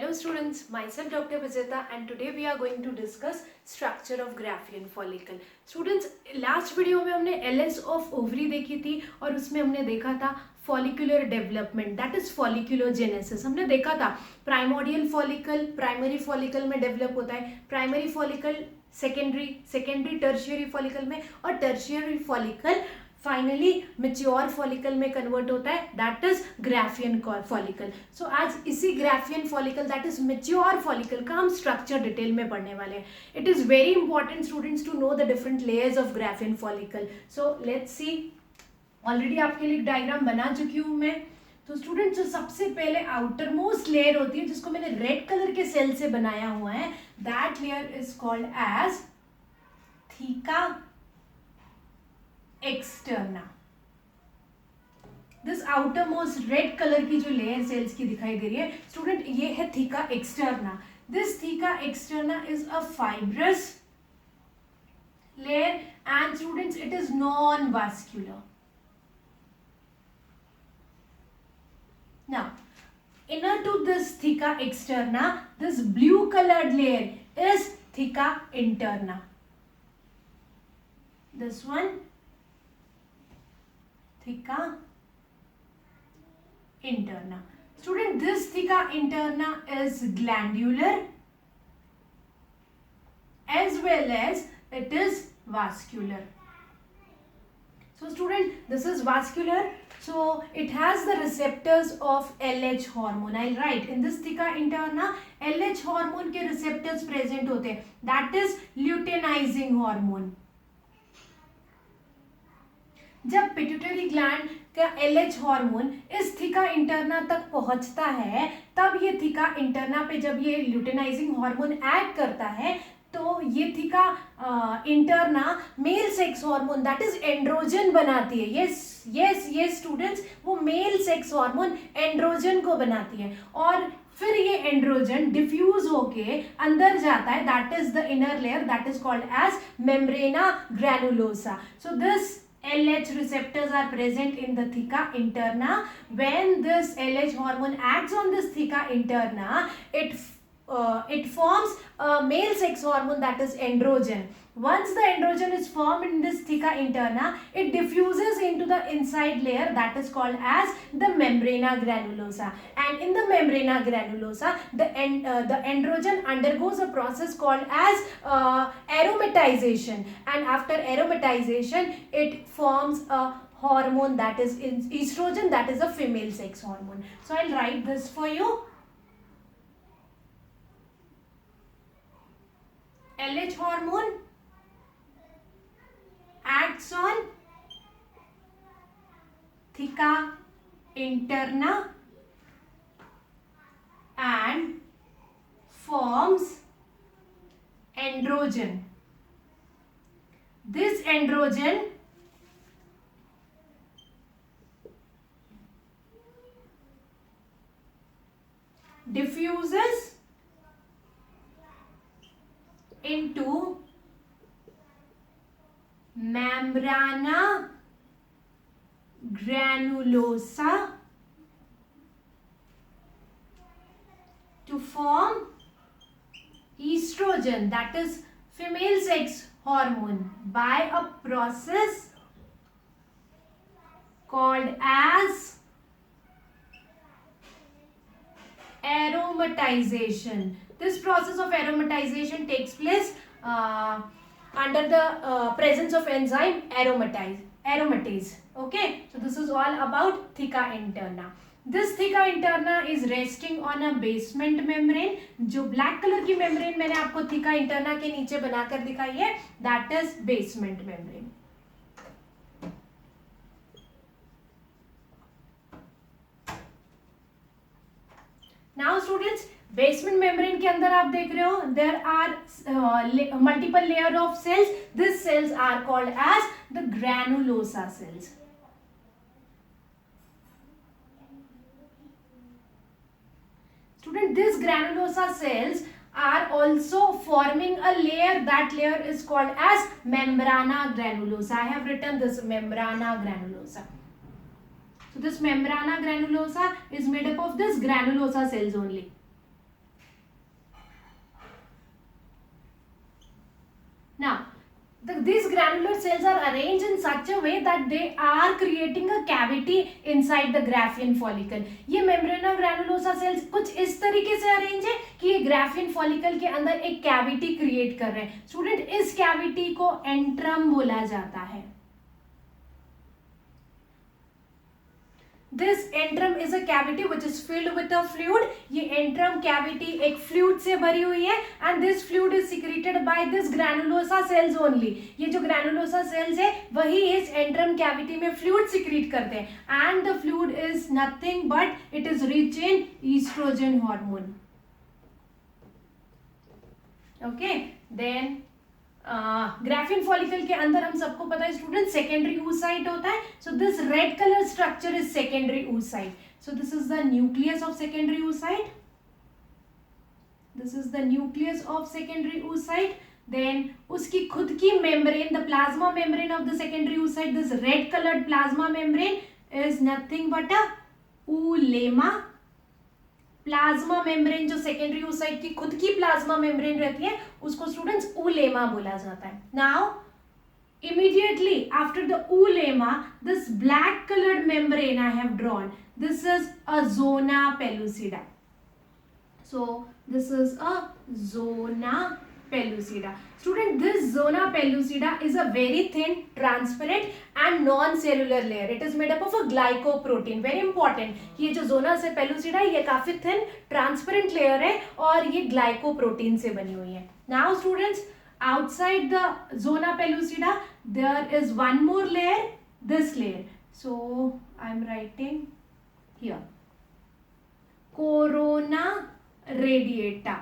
Hello students, myself Dr. Vijeta and today we are going to discuss structure of Graafian follicle. Students, last video में हमने LS of ovary देखी थी और उसमें हमने देखा था follicular development, that is folliculogenesis. हमने देखा था primordial follicle, primary follicle में develop होता है, primary follicle secondary tertiary follicle में और tertiary follicle finally mature follicle में कन्वर्ट होता है, that is Graafian follicle. So आज इसी Graafian follicle that is mature follicle का हम स्ट्रक्चर डिटेल में पढ़ने वाले हैं. It is very important students to know the different layers of Graafian follicle. So let's see, already आपके लिए एक डायग्राम बना चुकी हूं मैं. तो स्टूडेंट, जो सबसे पहले आउटर मोस्ट लेयर होती है जिसको मैंने रेड कलर के सेल से बनाया हुआ है, that layer is called as theca externa. This outermost red colour की जो लेयर सेल्स की दिखाई दे रही है स्टूडेंट, ये है theca externa. This theca externa is a fibrous layer and students it is non vascular. Now, inner to this theca externa, this blue colored layer is theca interna. This one, theca interna. Student, this theca interna is glandular as well as it is vascular. So student, this is vascular. So it has the receptors of LH hormone. I'll write in this theca interna LH hormone के receptors present होते हैं. That is luteinizing hormone. जब pituitary gland का LH hormone इस theca interna तक पहुंचता है, तब ये थीका इंटरना पे जब ये ल्यूटेनाइजिंग हार्मोन एक्ट करता है तो ये theca interna male sex hormone that is androgen बनाती है. यस स्टूडेंट्स, वो मेल सेक्स हार्मोन एंड्रोजन को बनाती है और फिर ये एंड्रोजन डिफ्यूज होके अंदर जाता है, that is the inner layer that is called as membrana granulosa. So this LH receptors are present in the theca interna. When this LH hormone acts on this theca interna, it forms a male sex hormone that is androgen. Once the androgen is formed in this theca interna, it diffuses into the inside layer that is called as the membrana granulosa. And in the membrana granulosa, the androgen undergoes a process called as aromatization. And after aromatization, it forms a hormone that is estrogen, that is a female sex hormone. So I'll write this for you. LH hormone acts on theca interna and forms androgen. This androgen diffuses into membrana granulosa to form estrogen, that is female sex hormone, by a process called as aromatization. This process of aromatization takes place under the presence of enzyme aromatase. Okay, so this is all about theca interna. This theca interna is resting on a basement membrane. जो black colour की membrane मैंने आपको theca interna के नीचे बनाकर दिखाई है, that is basement membrane. Now students, basement membrane के अंदर आप देख रहे हो there are multiple layer of cells. This cells are called as the granulosa cells. Student, this granulosa cells are also forming a layer. That layer is called as membrana granulosa. I have written this membrana granulosa. So this membrana granulosa is made up of this granulosa cells only. Now, these granular cells are arranged in such a way that they are creating a cavity inside the Graafian follicle. ये membrana granulosa cells कुछ इस तरीके से arrange है कि ये Graafian follicle के अंदर एक कैविटी क्रिएट कर रहे हैं. स्टूडेंट, इस कैविटी को एंट्रम बोला जाता है. This antrum is a cavity which is filled with a fluid. ये antrum cavity एक fluid से भरी हुई है and this fluid is secreted by this granulosa cells only. ये जो granulosa cells है वही इस antrum cavity में fluid secrete करते हैं and the fluid is nothing but it is rich in estrogen hormone. Okay, then Graafian follicle के अंदर हम सबको पता है स्टूडेंट सेकेंडरी oocyte होता है. So this red colour structure is secondary oocyte. So this is the nucleus of secondary oocyte. This is the nucleus of secondary oocyte. Then उसकी खुद की membrane, the plasma membrane of the secondary oocyte, this red coloured plasma membrane is nothing but a oolemma. Plasma membrane जो secondary oocyte की खुद की plasma membrane रहती है उसको स्टूडेंट्स oolemma बोला जाता है. Now immediately after the oolemma, this black colored membrane I have drawn, this is a zona pellucida. So this is a zona pellucida. Student, this zona pellucida is a very thin, transparent and non-cellular layer. It is made up of a glycoprotein. Very important. ये जो zona से pellucida है ये काफी thin, transparent layer है और ये glycoprotein से बनी हुई है. Now students, outside the zona pellucida there is one more layer, this layer. So I am writing here corona radiata.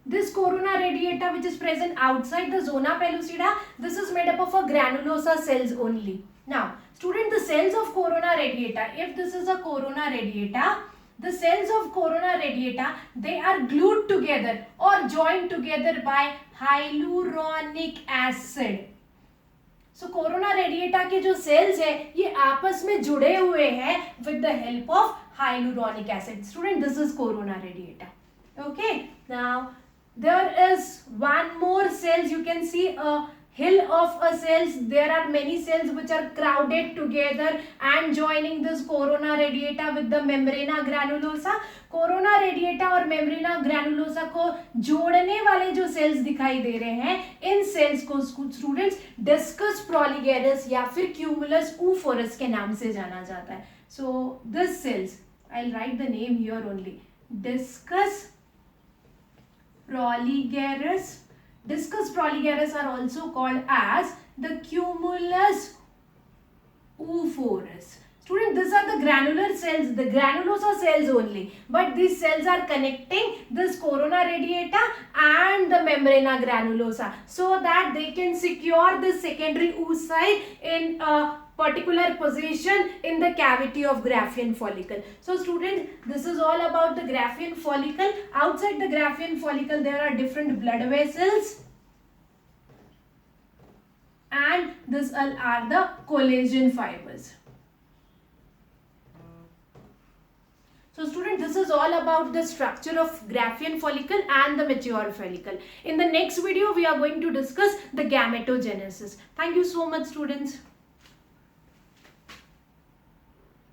This corona radiata which is present outside the zona pellucida, this is made up of a granulosa cells only. Now student, the cells of corona radiata, if this is a corona radiata, the cells of corona radiata, they are glued together or joined together by hyaluronic acid. So corona radiata के जो cells है ये आपस में जुड़े हुए हैं with the help of hyaluronic acid. Student, this is corona radiata. Okay, now there is one more cells. You can see a hill of a cells. There are many cells which are crowded together and joining this corona radiata with the membrana granulosa. corona radiata और membrana granulosa को जोड़ने वाले जो cells दिखाई दे रहे हैं, इन cells को students discus proligerus या फिर cumulus oophorus के नाम से जाना जाता है. So this cells, I'll write the name here only, discus proligerus. Discus proligerus are also called as the cumulus oophorus. Student, these are the granular cells, the granulosa cells only, but these cells are connecting this corona radiata and the membrana granulosa so that they can secure the secondary oocyte in a particular position in the cavity of Graafian follicle. So student, this is all about the Graafian follicle. Outside the Graafian follicle there are different blood vessels and these are the collagen fibers. So student, this is all about the structure of Graafian follicle and the mature follicle. In the next video we are going to discuss the gametogenesis. Thank you so much students.